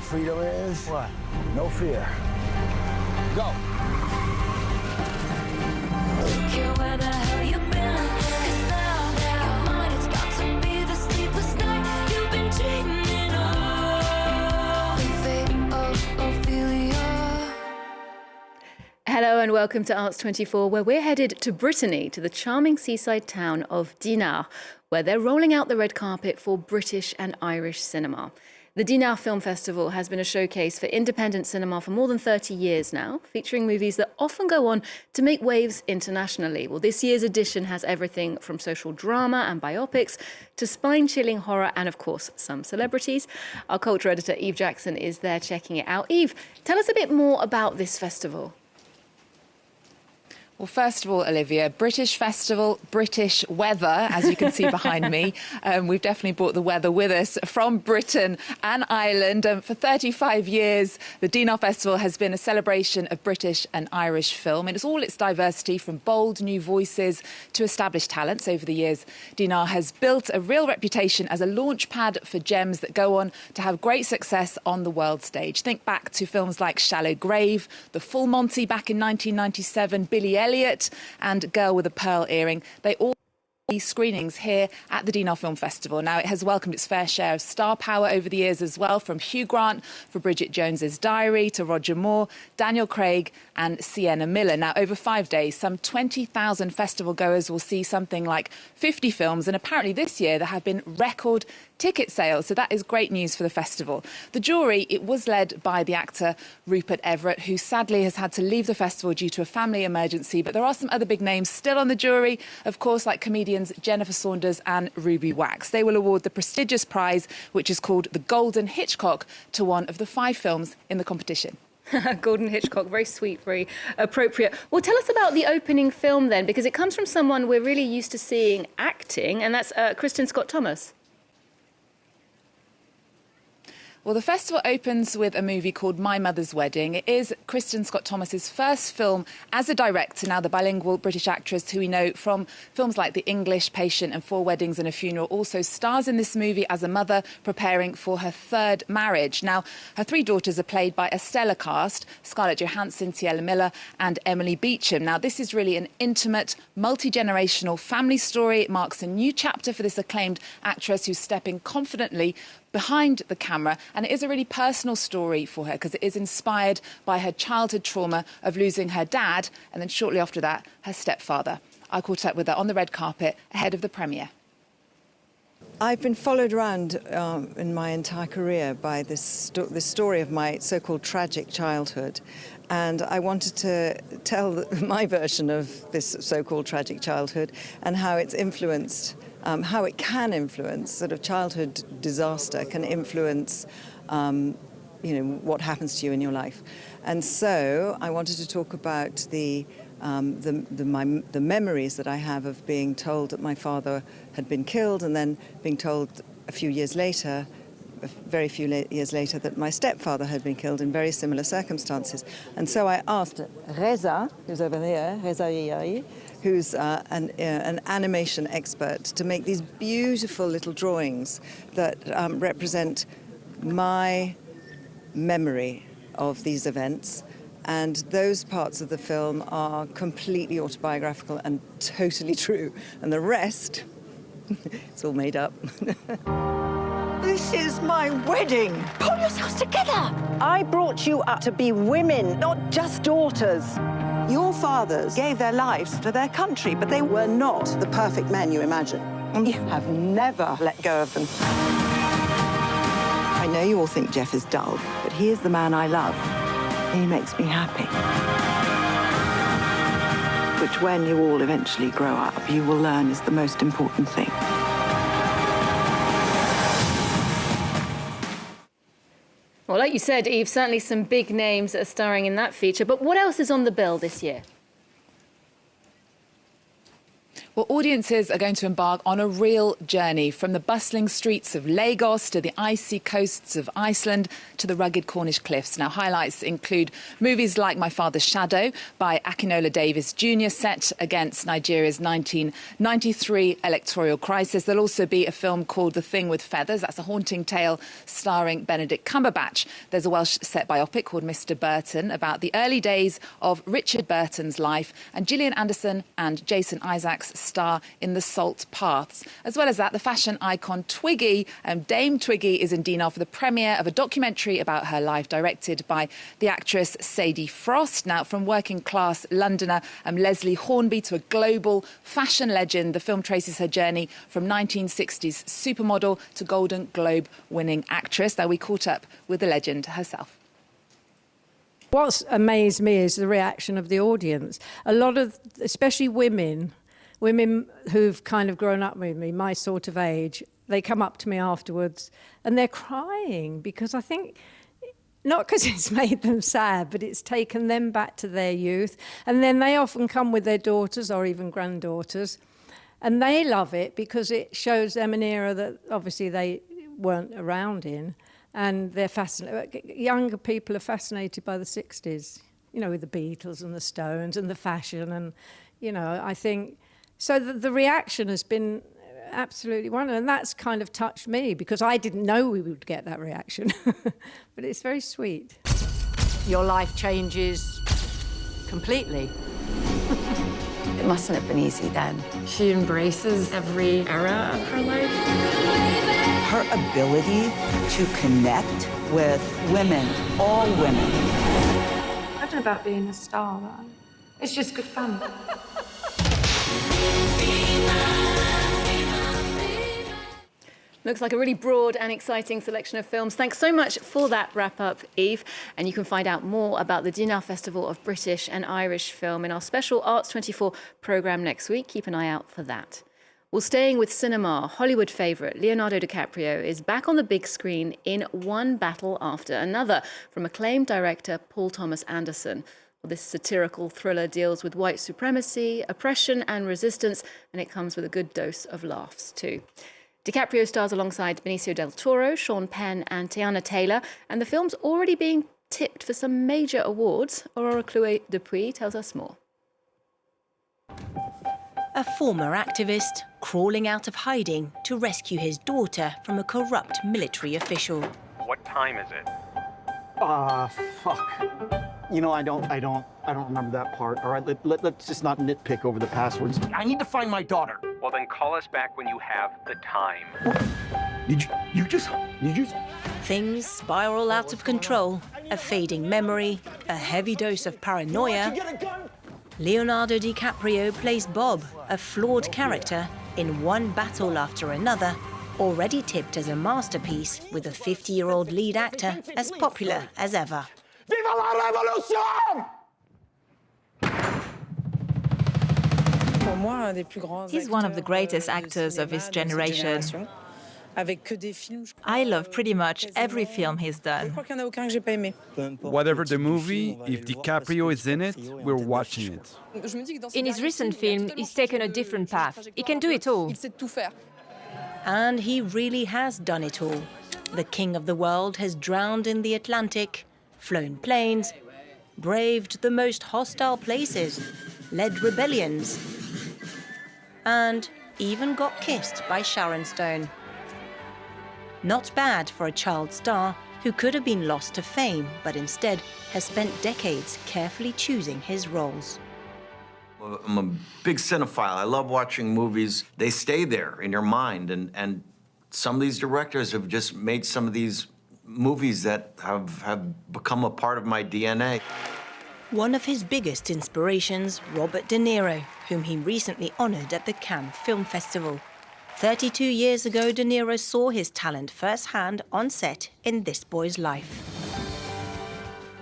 freedom is? What? No fear. Go. Don't care where the hell you been, 'cause now your mind is about to be the sleepless night you've been dreaming of. Ophelia. Hello and welcome to Arts 24, where we're headed to Brittany, to the charming seaside town of Dinard, where they're rolling out the red carpet for British and Irish cinema. The Dinard Film Festival has been a showcase for independent cinema for more than 30 years now, featuring movies that often go on to make waves internationally. Well, this year's edition has everything from social drama and biopics to spine-chilling horror and, of course, some celebrities. Our culture editor, Eve Jackson, is there checking it out. Eve, tell us a bit more about this festival. Well, first of all, Olivia, British festival, British weather, as you can see behind me. We've definitely brought the weather with us from Britain and Ireland. For 35 years, the Dinard Festival has been a celebration of British and Irish film. It's all its diversity, from bold new voices to established talents. Over the years, Dinard has built a real reputation as a launch pad for gems that go on to have great success on the world stage. Think back to films like Shallow Grave, The Full Monty back in 1997, Billy Elliot and Girl with a Pearl Earring. They all screenings here at the Dinard Film Festival. Now, it has welcomed its fair share of star power over the years as well, from Hugh Grant for Bridget Jones's Diary to Roger Moore, Daniel Craig and Sienna Miller. Now, over 5 days, some 20,000 festival goers will see something like 50 films, and apparently this year there have been record ticket sales, so that is great news for the festival. The jury, it was led by the actor Rupert Everett, who sadly has had to leave the festival due to a family emergency, but there are some other big names still on the jury, of course, like comedians Jennifer Saunders and Ruby Wax. They will award the prestigious prize, which is called the Golden Hitchcock, to one of the 5 films in the competition. Golden Hitchcock, very sweet, very appropriate. Well, tell us about the opening film then, because it comes from someone we're really used to seeing acting, and that's Kristin Scott Thomas. Well, the festival opens with a movie called My Mother's Wedding. It is Kristin Scott Thomas's first film as a director. Now, the bilingual British actress, who we know from films like The English, Patient and 4 Weddings and a Funeral, also stars in this movie as a mother preparing for her 3rd marriage. Now, her 3 daughters are played by a stellar cast: Scarlett Johansson, Sienna Miller and Emily Beecham. Now, this is really an intimate, multi-generational family story. It marks a new chapter for this acclaimed actress, who's stepping confidently behind the camera, and it is a really personal story for her because it is inspired by her childhood trauma of losing her dad and then shortly after that her stepfather. I caught up with her on the red carpet ahead of the premiere. I've been followed around in my entire career by this story of my so-called tragic childhood, and I wanted to tell my version of this so-called tragic childhood and how it's influenced how it can influence, sort of childhood disaster can influence, what happens to you in your life. And so I wanted to talk about the memories that I have of being told that my father had been killed, and then being told a very few years later, that my stepfather had been killed in very similar circumstances. And so I asked Reza, who's over here, Reza Yai, who's an animation expert, to make these beautiful little drawings that represent my memory of these events. And those parts of the film are completely autobiographical and totally true. And the rest, it's all made up. This is my wedding. Pull yourselves together. I brought you up to be women, not just daughters. Your fathers gave their lives for their country, but they were not the perfect men you imagine. And you have never let go of them. I know you all think Jeff is dull, but he is the man I love. He makes me happy. Which, when you all eventually grow up, you will learn is the most important thing. Well, like you said, Eve, certainly some big names that are starring in that feature. But what else is on the bill this year? Well, audiences are going to embark on a real journey from the bustling streets of Lagos to the icy coasts of Iceland to the rugged Cornish cliffs. Now, highlights include movies like My Father's Shadow by Akinola Davis Jr., set against Nigeria's 1993 electoral crisis. There'll also be a film called The Thing with Feathers. That's a haunting tale starring Benedict Cumberbatch. There's a Welsh set biopic called Mr. Burton about the early days of Richard Burton's life. And Gillian Anderson and Jason Isaacs star in The Salt Paths. As well as that, the fashion icon Twiggy, Dame Twiggy, is in Dinard for the premiere of a documentary about her life, directed by the actress Sadie Frost. Now, from working-class Londoner Leslie Hornby to a global fashion legend, the film traces her journey from 1960s supermodel to Golden Globe-winning actress. Now, we caught up with the legend herself. What's amazed me is the reaction of the audience. A lot of, especially women who've kind of grown up with me, my sort of age, they come up to me afterwards and they're crying because I think, not because it's made them sad, but it's taken them back to their youth. And then they often come with their daughters or even granddaughters, and they love it because it shows them an era that obviously they weren't around in. And they're fascinated. Younger people are fascinated by the 60s, you know, with the Beatles and the Stones and the fashion. And, you know, I think, so the reaction has been absolutely wonderful. And that's kind of touched me because I didn't know we would get that reaction. But it's very sweet. Your life changes completely. It mustn't have been easy then. She embraces every era of her life. Her ability to connect with women, all women. Imagine about being a star, right? It's just good fun. Looks like a really broad and exciting selection of films. Thanks so much for that wrap-up, Eve. And you can find out more about the Dinard Festival of British and Irish Film in our special Arts 24 programme next week. Keep an eye out for that. Well, staying with cinema, Hollywood favourite Leonardo DiCaprio is back on the big screen in One Battle After Another from acclaimed director Paul Thomas Anderson. Well, this satirical thriller deals with white supremacy, oppression and resistance, and it comes with a good dose of laughs too. DiCaprio stars alongside Benicio del Toro, Sean Penn and Tiana Taylor, and the film's already being tipped for some major awards. Aurora Clouet-Dupuis tells us more. A former activist crawling out of hiding to rescue his daughter from a corrupt military official. What time is it? Fuck. You know, I don't remember that part. All right, let's just not nitpick over the passwords. I need to find my daughter. Well, then call us back when you have the time. Did you just? Things spiral out of control. A fading memory, a heavy dose of paranoia. Leonardo DiCaprio plays Bob, a flawed character in One Battle After Another, already tipped as a masterpiece with a 50-year-old lead actor as popular as ever. Viva la revolution! He's one of the greatest actors of his generation. I love pretty much every film he's done. Whatever the movie, if DiCaprio is in it, we're watching it. In his recent film, he's taken a different path. He can do it all. And he really has done it all. The king of the world has drowned in the Atlantic, flown planes, braved the most hostile places, led rebellions, and even got kissed by Sharon Stone. Not bad for a child star who could have been lost to fame, but instead has spent decades carefully choosing his roles. I'm a big cinephile. I love watching movies. They stay there in your mind, and some of these directors have just made some of these movies that have become a part of my DNA. One of his biggest inspirations, Robert De Niro, whom he recently honored at the Cannes Film Festival. 32 years ago, De Niro saw his talent firsthand on set in This Boy's Life.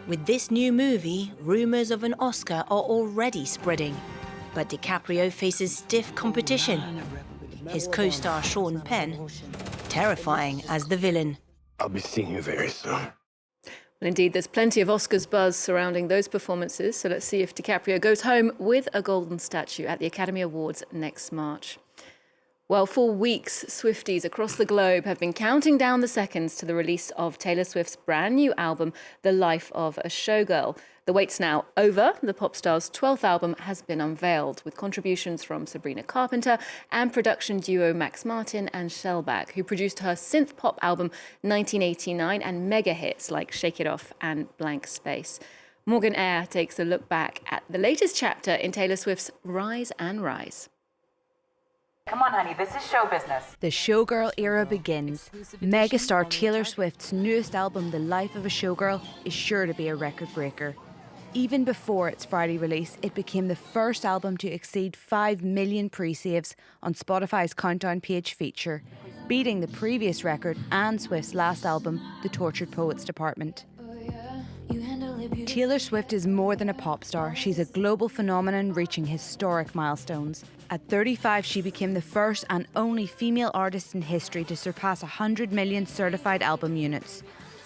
With this new movie, rumors of an Oscar are already spreading. But DiCaprio faces stiff competition. His co-star Sean Penn, terrifying as the villain. I'll be seeing you very soon. Well, indeed, there's plenty of Oscars buzz surrounding those performances, so let's see if DiCaprio goes home with a golden statue at the Academy Awards next March. Well, for weeks, Swifties across the globe have been counting down the seconds to the release of Taylor Swift's brand new album, The Life of a Showgirl. The wait's now over. The pop star's 12th album has been unveiled, with contributions from Sabrina Carpenter and production duo Max Martin and Shellback, who produced her synth pop album 1989 and mega hits like Shake It Off and Blank Space. Morgan Eyre takes a look back at the latest chapter in Taylor Swift's Rise and Rise. Come on, honey, this is show business. The Showgirl era begins. Megastar Taylor Swift's newest album, The Life of a Showgirl, is sure to be a record breaker. Even before its Friday release, it became the first album to exceed 5 million pre-saves on Spotify's Countdown page feature, beating the previous record and Swift's last album, The Tortured Poets Department. Taylor Swift is more than a pop star. She's a global phenomenon reaching historic milestones. At 35, she became the first and only female artist in history to surpass 100 million certified album units.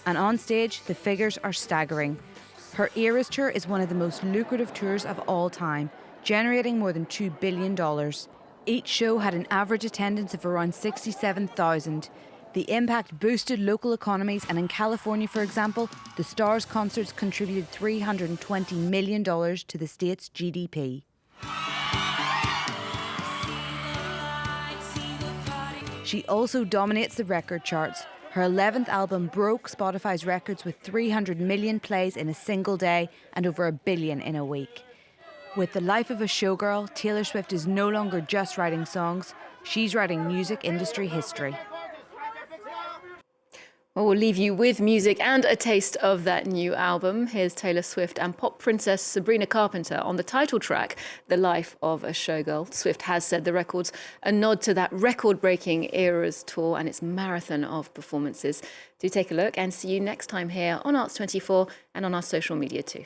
And on stage, the figures are staggering. Her Eras tour is one of the most lucrative tours of all time, generating more than $2 billion. Each show had an average attendance of around 67,000. The impact boosted local economies, and in California, for example, the star's concerts contributed $320 million to the state's GDP. She also dominates the record charts. Her 11th album broke Spotify's records with 300 million plays in a single day and over 1 billion in a week. With The Life of a Showgirl, Taylor Swift is no longer just writing songs, she's writing music industry history. Well, we'll leave you with music and a taste of that new album. Here's Taylor Swift and pop princess Sabrina Carpenter on the title track, The Life of a Showgirl. Swift has said the record's a nod to that record-breaking Eras tour and its marathon of performances. Do take a look and see you next time here on Arts 24 and on our social media too.